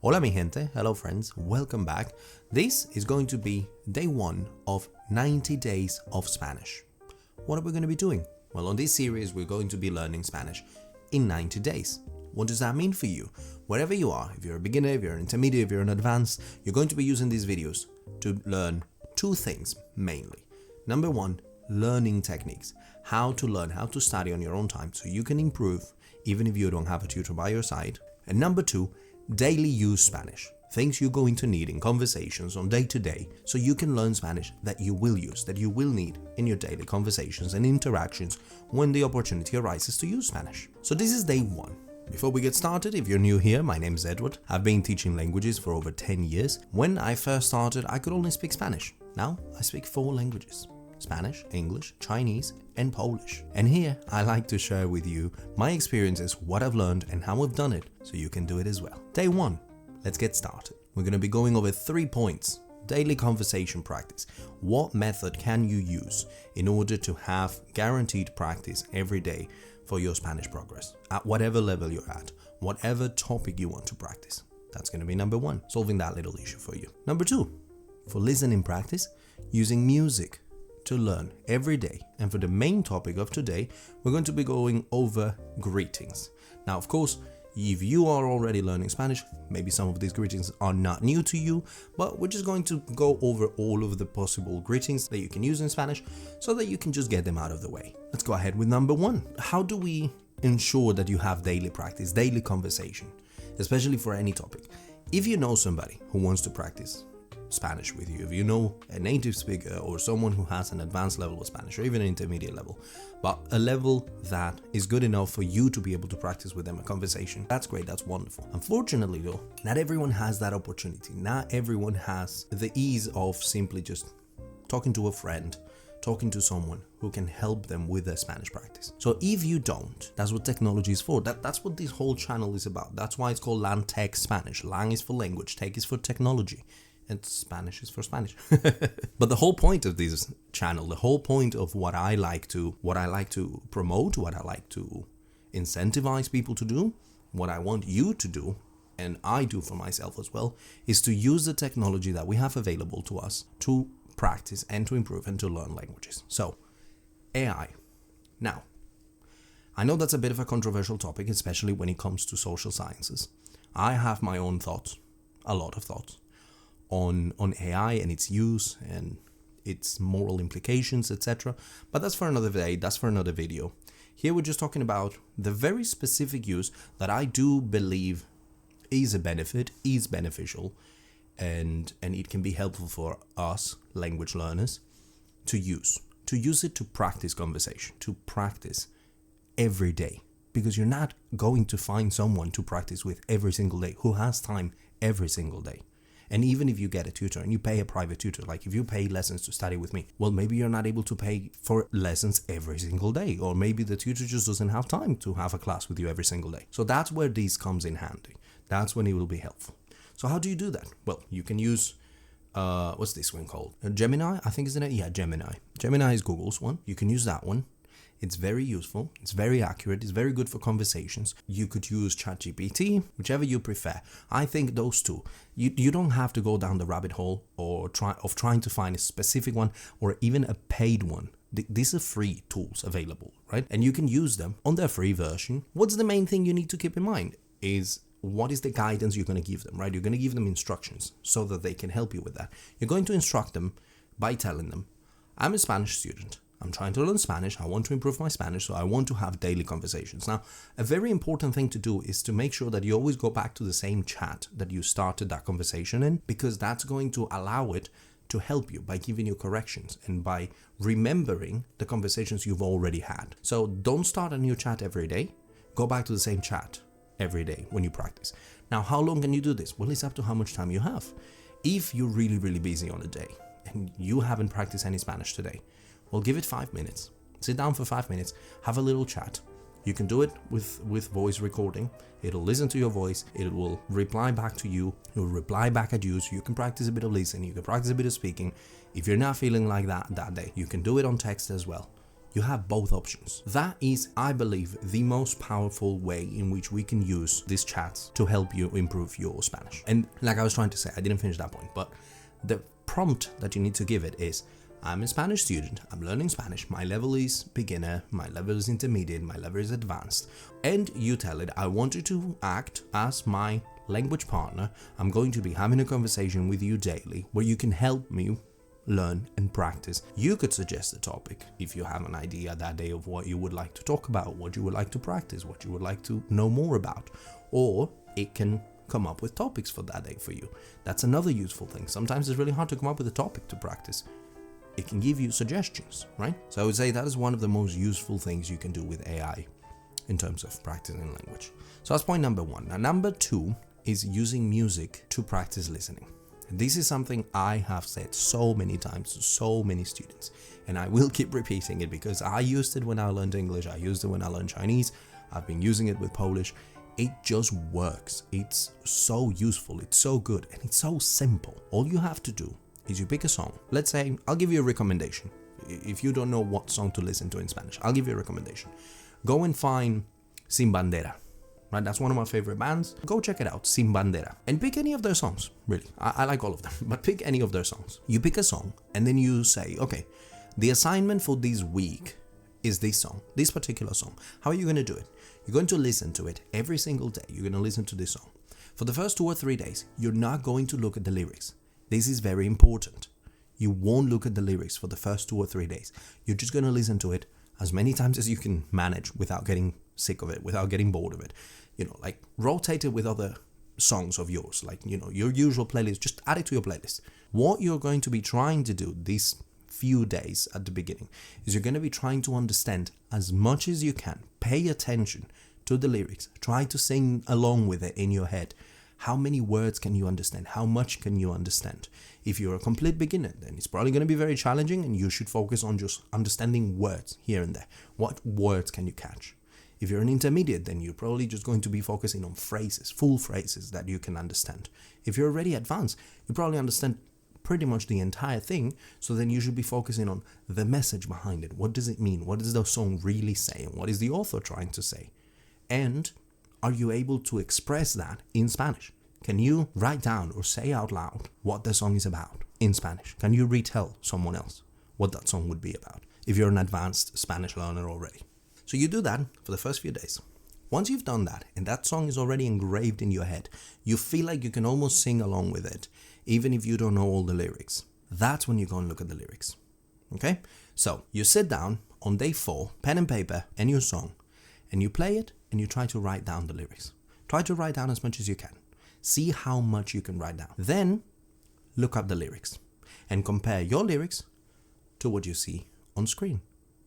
Hola mi gente, hello friends, welcome back. This is going to be day 1 of 90 days of Spanish. What are we going to be doing? Well, on this series we're going to be learning Spanish in 90 days. What does that mean for you? Wherever you are, if you're a beginner, if you're an intermediate, if you're an advanced, you're going to be using these videos to learn two things mainly. Number 1, learning techniques. How to learn, how to study on your own time so you can improve even if you don't have a tutor by your side. And number 2, daily use Spanish. Things you're going to need in conversations on day to day so you can learn Spanish that you will use, that you will need in your daily conversations and interactions when the opportunity arises to use Spanish. So this is day 1. Before we get started, if you're new here, my name is Edward. I've been teaching languages for over 10 years. When I first started, I could only speak Spanish. Now I speak 4 languages: Spanish, English, Chinese, and Polish. And here I like to share with you my experiences, what I've learned and how I've done it so you can do it as well. Day 1, let's get started. We're going to be going over 3 points. Daily conversation practice. What method can you use in order to have guaranteed practice every day for your Spanish progress at whatever level you're at, whatever topic you want to practice? That's going to be number 1, solving that little issue for you. Number 2, for listening practice, using music to learn every day. And for the main topic of today, we're going to be going over greetings. Now, of course, if you are already learning Spanish, maybe some of these greetings are not new to you, but we're just going to go over all of the possible greetings that you can use in Spanish so that you can just get them out of the way. Let's go ahead with number 1. How do we ensure that you have daily practice, daily conversation, especially for any topic? If you know somebody who wants to practice Spanish with you, if you know a native speaker or someone who has an advanced level of Spanish or even an intermediate level, but a level that is good enough for you to be able to practice with them a conversation, that's great, that's wonderful. Unfortunately though, not everyone has that opportunity. Not everyone has the ease of simply just talking to a friend, talking to someone who can help them with their Spanish practice. So if you don't, that's what technology is for. That's what this whole channel is about. That's why it's called Lang Tech Spanish. Lang is for language, Tech is for technology, and Spanish is for Spanish. But the whole point of this channel, the whole point of what I like to promote, what I like to incentivize people to do, what I want you to do, and I do for myself as well, is to use the technology that we have available to us to practice and to improve and to learn languages. So, AI. Now, I know that's a bit of a controversial topic, especially when it comes to social sciences. I have my own thoughts, a lot of thoughts, on AI and its use and its moral implications, etc. But that's for another day, that's for another video. Here we're just talking about the very specific use that I do believe is a benefit, is beneficial, and it can be helpful for us language learners to use it to practice conversation, to practice every day. Because you're not going to find someone to practice with every single day who has time every single day. And even if you get a tutor and you pay a private tutor, like if you pay lessons to study with me, well, maybe you're not able to pay for lessons every single day, or maybe the tutor just doesn't have time to have a class with you every single day. So that's where this comes in handy. That's when it will be helpful. So how do you do that? Well, you can use, what's this one called? Gemini, I think, isn't it? Yeah, Gemini. Gemini is Google's one. You can use that one. It's very useful, it's very accurate, it's very good for conversations. You could use ChatGPT, whichever you prefer. I think those two. You don't have to go down the rabbit hole or trying to find a specific one or even a paid one. These are free tools available, right? And you can use them on their free version. What's the main thing you need to keep in mind is what is the guidance you're going to give them, right? You're going to give them instructions so that they can help you with that. You're going to instruct them by telling them, I'm a Spanish student. I'm trying to learn Spanish. I want to improve my Spanish, so I want to have daily conversations. Now, a very important thing to do is to make sure that you always go back to the same chat that you started that conversation in, because that's going to allow it to help you by giving you corrections and by remembering the conversations you've already had. So don't start a new chat every day. Go back to the same chat every day when you practice. Now, how long can you do this? Well, it's up to how much time you have. If you're really, really busy on a day and you haven't practiced any Spanish today, well, give it 5 minutes. Sit down for 5 minutes, have a little chat. You can do it with voice recording. It'll listen to your voice. It will reply back to you. It will reply back at you, so you can practice a bit of listening. You can practice a bit of speaking. If you're not feeling like that day, you can do it on text as well. You have both options. That is, I believe, the most powerful way in which we can use these chats to help you improve your Spanish. And like I was trying to say, I didn't finish that point, but the prompt that you need to give it is, I'm a Spanish student, I'm learning Spanish, my level is beginner, my level is intermediate, my level is advanced. And you tell it, I want you to act as my language partner. I'm going to be having a conversation with you daily where you can help me learn and practice. You could suggest a topic if you have an idea that day of what you would like to talk about, what you would like to practice, what you would like to know more about, or it can come up with topics for that day for you. That's another useful thing. Sometimes it's really hard to come up with a topic to practice. It can give you suggestions, right? So I would say that is one of the most useful things you can do with AI in terms of practicing language. So that's point number one. Now, number two is using music to practice listening. This is something I have said so many times to so many students, and I will keep repeating it because I used it when I learned English, I used it when I learned Chinese, I've been using it with Polish. It just works. It's so useful, it's so good, and it's so simple. All you have to do is you pick a song. Let's say, I'll give you a recommendation. If you don't know what song to listen to in Spanish, I'll give you a recommendation. Go and find Sin Bandera. Right, that's one of my favorite bands. Go check it out, Sin Bandera. And pick any of their songs, really. I like all of them, but pick any of their songs. You pick a song, and then you say, okay, the assignment for this week is this song, this particular song. How are you going to do it? You're going to listen to it every single day. You're going to listen to this song. For the first 2 or 3 days, you're not going to look at the lyrics. This is very important. You won't look at the lyrics for the first 2 or 3 days. You're just going to listen to it as many times as you can manage without getting sick of it, without getting bored of it. You know, like rotate it with other songs of yours, like, you know, your usual playlist, just add it to your playlist. What you're going to be trying to do these few days at the beginning is you're going to be trying to understand as much as you can. Pay attention to the lyrics. Try to sing along with it in your head. How many words can you understand? How much can you understand? If you're a complete beginner, then it's probably going to be very challenging and you should focus on just understanding words here and there. What words can you catch? If you're an intermediate, then you're probably just going to be focusing on phrases, full phrases that you can understand. If you're already advanced, you probably understand pretty much the entire thing, so then you should be focusing on the message behind it. What does it mean? What does the song really say? And what is the author trying to say? And are you able to express that in Spanish? Can you write down or say out loud what the song is about in Spanish? Can you retell someone else what that song would be about if you're an advanced Spanish learner already? So you do that for the first few days. Once you've done that and that song is already engraved in your head, you feel like you can almost sing along with it, even if you don't know all the lyrics. That's when you go and look at the lyrics. Okay? So you sit down on day 4, pen and paper and your song, and you play it and you try to write down the lyrics. Try to write down as much as you can. See how much you can write down. Then look up the lyrics and compare your lyrics to what you see on screen,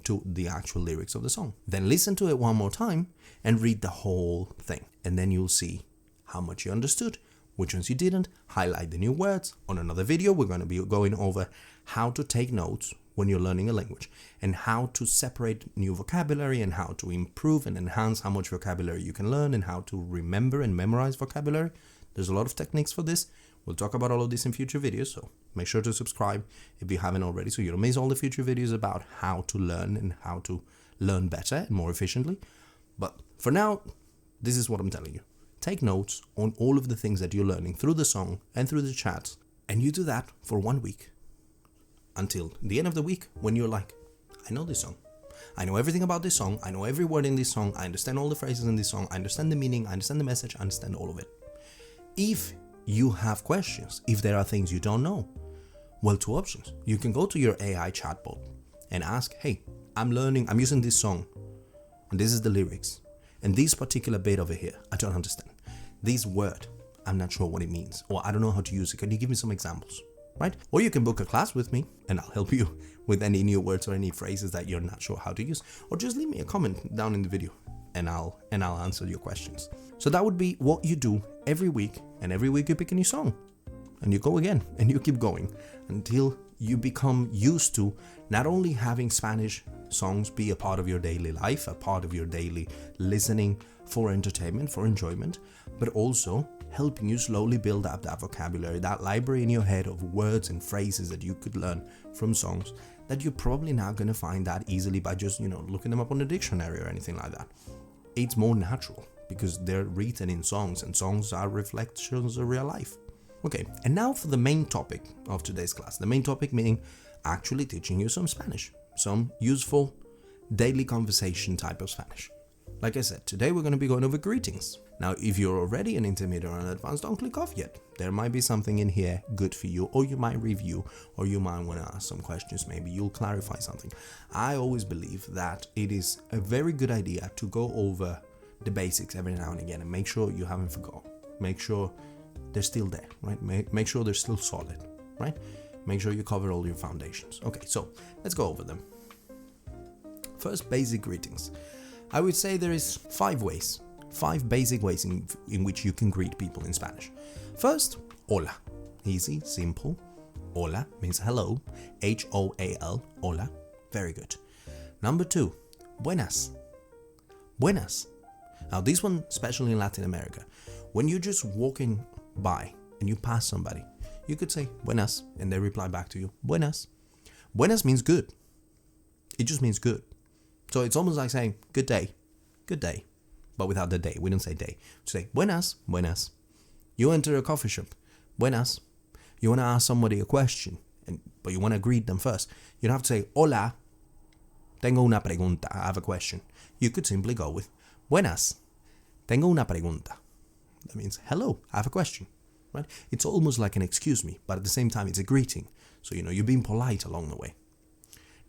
to the actual lyrics of the song. Then listen to it one more time and read the whole thing. And then you'll see how much you understood, which ones you didn't, highlight the new words. On another video, we're going to be going over how to take notes when you're learning a language and how to separate new vocabulary and how to improve and enhance how much vocabulary you can learn and how to remember and memorize vocabulary. There's a lot of techniques for this. We'll talk about all of this in future videos, so make sure to subscribe if you haven't already so you don't miss all the future videos about how to learn and how to learn better and more efficiently. But for now, this is what I'm telling you. Take notes on all of the things that you're learning through the song and through the chats, and you do that for 1 week until the end of the week when you're like, I know this song. I know everything about this song. I know every word in this song. I understand all the phrases in this song. I understand the meaning. I understand the message. I understand all of it. If you have questions, if there are things you don't know, well, 2 options. You can go to your AI chatbot and ask, hey, I'm using this song, and this is the lyrics, and this particular bit over here, I don't understand. This word, I'm not sure what it means, or I don't know how to use it. Can you give me some examples? Right? Or you can book a class with me, and I'll help you with any new words or any phrases that you're not sure how to use, or just leave me a comment down in the video, and I'll answer your questions. So that would be what you do every week, and every week you pick a new song and you go again and you keep going until you become used to not only having Spanish songs be a part of your daily life, a part of your daily listening for entertainment, for enjoyment, but also helping you slowly build up that vocabulary, that library in your head of words and phrases that you could learn from songs that you're probably not going to find that easily by just, looking them up on the dictionary or anything like that. It's more natural because they're written in songs, and songs are reflections of real life. Okay, and now for the main topic of today's class. The main topic meaning actually teaching you some Spanish, some useful daily conversation type of Spanish. Like I said, today we're going to be going over greetings. Now, if you're already an intermediate or an advanced, don't click off yet. There might be something in here good for you, or you might review, or you might want to ask some questions. Maybe you'll clarify something. I always believe that it is a very good idea to go over the basics every now and again and make sure you haven't forgotten. Make sure they're still there, right? Make sure they're still solid, right? Make sure you cover all your foundations. Okay, so let's go over them. First, basic greetings. I would say there is 5 basic ways in which you can greet people in Spanish. First, hola. Easy, simple. Hola means hello. H-O-A-L, hola. Very good. Number 2, buenas. Buenas. Now this one, especially in Latin America, when you're just walking by and you pass somebody, you could say buenas and they reply back to you, buenas. Buenas means good. It just means good. So it's almost like saying good day, but without the day. We don't say day. We say buenas, buenas. You enter a coffee shop, buenas. You want to ask somebody a question, but you want to greet them first. You don't have to say hola, tengo una pregunta, I have a question. You could simply go with buenas, tengo una pregunta. That means hello, I have a question. Right? It's almost like an excuse me, but at the same time it's a greeting. So you're being polite along the way.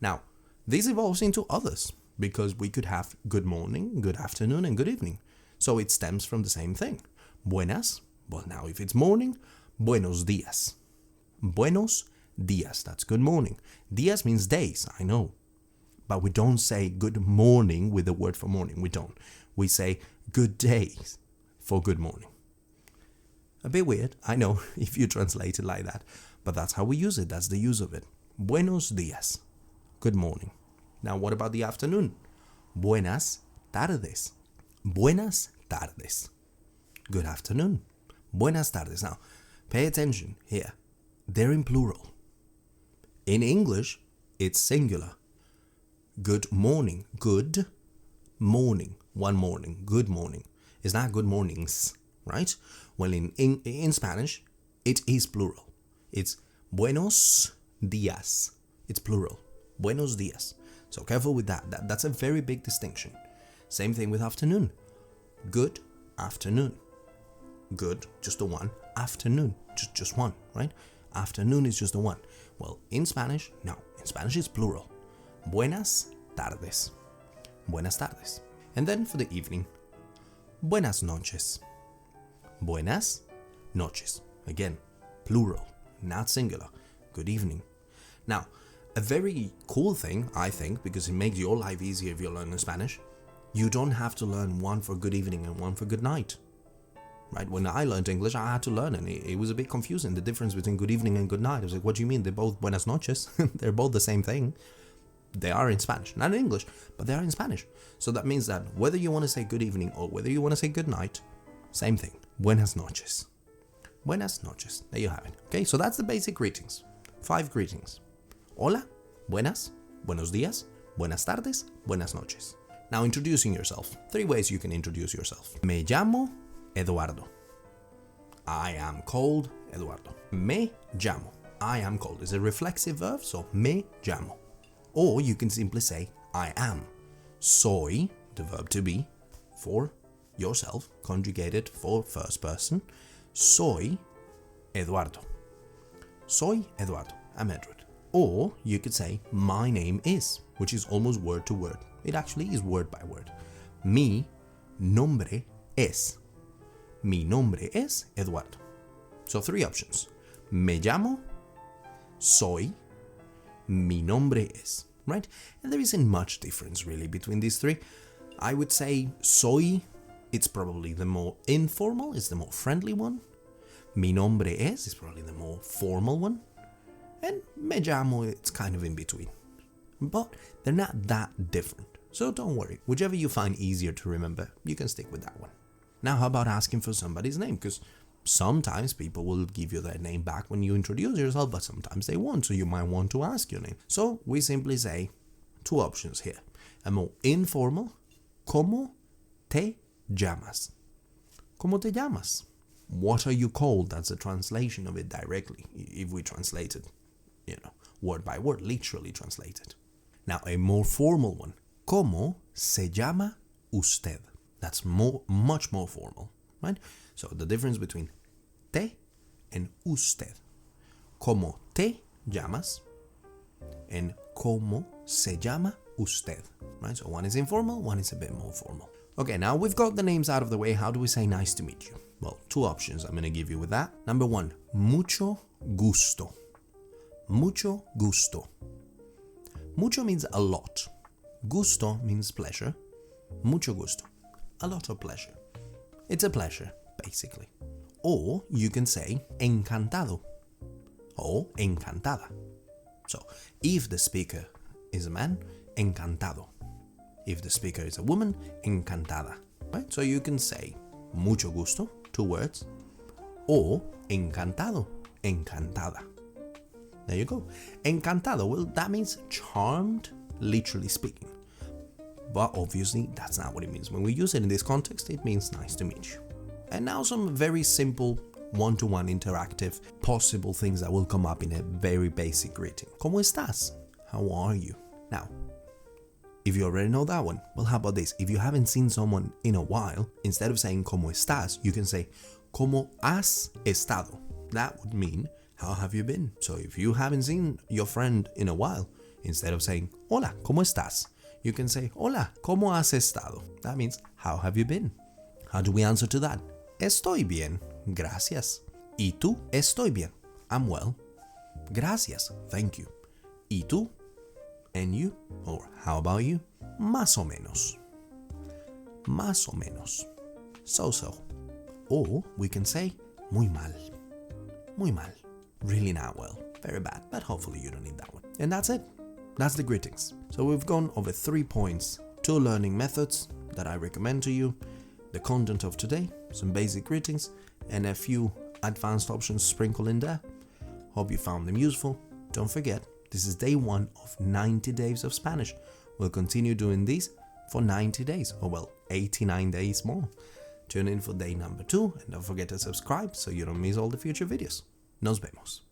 Now, this evolves into others, because we could have good morning, good afternoon, and good evening. So it stems from the same thing. Buenas, well now if it's morning, buenos días. Buenos días, that's good morning. Días means days, I know. But we don't say good morning with the word for morning, we don't. We say good days for good morning. A bit weird, I know, if you translate it like that. But that's how we use it, that's the use of it. Buenos días, good morning. Now, what about the afternoon? Buenas tardes. Buenas tardes. Good afternoon. Buenas tardes. Now, pay attention here. They're in plural. In English, it's singular. Good morning. Good morning. One morning. Good morning. It's not good mornings, right? Well, in Spanish, it is plural. It's buenos días. It's plural. Buenos días. So careful with that. That's a very big distinction. Same thing with afternoon. Good afternoon. Good, just the one. Afternoon, just one, right? Afternoon is just the one. Well, in Spanish, no. In Spanish, it's plural. Buenas tardes. Buenas tardes. And then for the evening, buenas noches. Buenas noches. Again, plural, not singular. Good evening. Now, a very cool thing, I think, because it makes your life easier if you're learning Spanish, you don't have to learn one for good evening and one for good night. Right? When I learned English, I had to learn, and it was a bit confusing, the difference between good evening and good night. I was like, what do you mean? They're both buenas noches. They're both the same thing. They are in Spanish, not in English, but they are in Spanish. So that means that whether you want to say good evening or whether you want to say good night, same thing. Buenas noches. Buenas noches. There you have it. Okay, so that's the basic greetings. 5 greetings. Hola, buenas, buenos días, buenas tardes, buenas noches. Now introducing yourself. 3 ways you can introduce yourself. Me llamo Eduardo. I am called Eduardo. Me llamo. I am called. It's a reflexive verb, so me llamo. Or you can simply say I am. Soy, the verb to be, for yourself, conjugated for first person. Soy Eduardo. Soy Eduardo. I'm Edward. Or you could say my name is, which is almost word to word. It actually is word by word. Mi nombre es. Mi nombre es Eduardo. So 3 options. Me llamo, soy, mi nombre es. Right? And there isn't much difference really between these 3. I would say soy, it's probably the more informal, it's the more friendly one. Mi nombre es is probably the more formal one. And me llamo, it's kind of in between. But they're not that different. So don't worry. Whichever you find easier to remember, you can stick with that one. Now, how about asking for somebody's name? Because Sometimes people will give you their name back when you introduce yourself, but sometimes they won't, so you might want to ask your name. So we simply say two options here. A more informal, ¿Cómo te llamas? ¿Cómo te llamas? What are you called? That's a translation of it directly, if we translate it, word by word, literally translated. Now, a more formal one. ¿Cómo se llama usted? That's much more formal, right? So the difference between te and usted. ¿Cómo te llamas? And ¿cómo se llama usted? Right? So one is informal, one is a bit more formal. Okay, now we've got the names out of the way. How do we say nice to meet you? Well, two options I'm going to give you with that. Number one, mucho gusto. Mucho gusto. Mucho means a lot. Gusto means pleasure. Mucho gusto. A lot of pleasure. It's a pleasure, basically. Or you can say encantado or encantada. So, if the speaker is a man, encantado. If the speaker is a woman, encantada. Right? So you can say mucho gusto, two words, or encantado, encantada. There you go. Encantado, well, that means charmed, literally speaking. But obviously, that's not what it means. When we use it in this context, it means nice to meet you. And now some very simple one-to-one interactive possible things that will come up in a very basic greeting. ¿Cómo estás? How are you? Now, if you already know that one, well, how about this? If you haven't seen someone in a while, instead of saying ¿Cómo estás?, you can say ¿Cómo has estado? That would mean how have you been? So if you haven't seen your friend in a while, instead of saying Hola, ¿cómo estás?, you can say Hola, ¿cómo has estado? That means how have you been? How do we answer to that? Estoy bien, gracias. ¿Y tú? Estoy bien. I'm well. Gracias, thank you. ¿Y tú? And you? Or how about you? Más o menos. Más o menos. So-so. Or we can say muy mal. Muy mal. Really not well. Very bad. But hopefully you don't need that one. And that's it. That's the greetings. So we've gone over 3 points, 2 learning methods that I recommend to you, the content of today, some basic greetings, and a few advanced options sprinkled in there. Hope you found them useful. Don't forget, this is day 1 of 90 days of Spanish. We'll continue doing these for 90 days, or well, 89 days more. Tune in for day number 2, and don't forget to subscribe so you don't miss all the future videos. Nos vemos.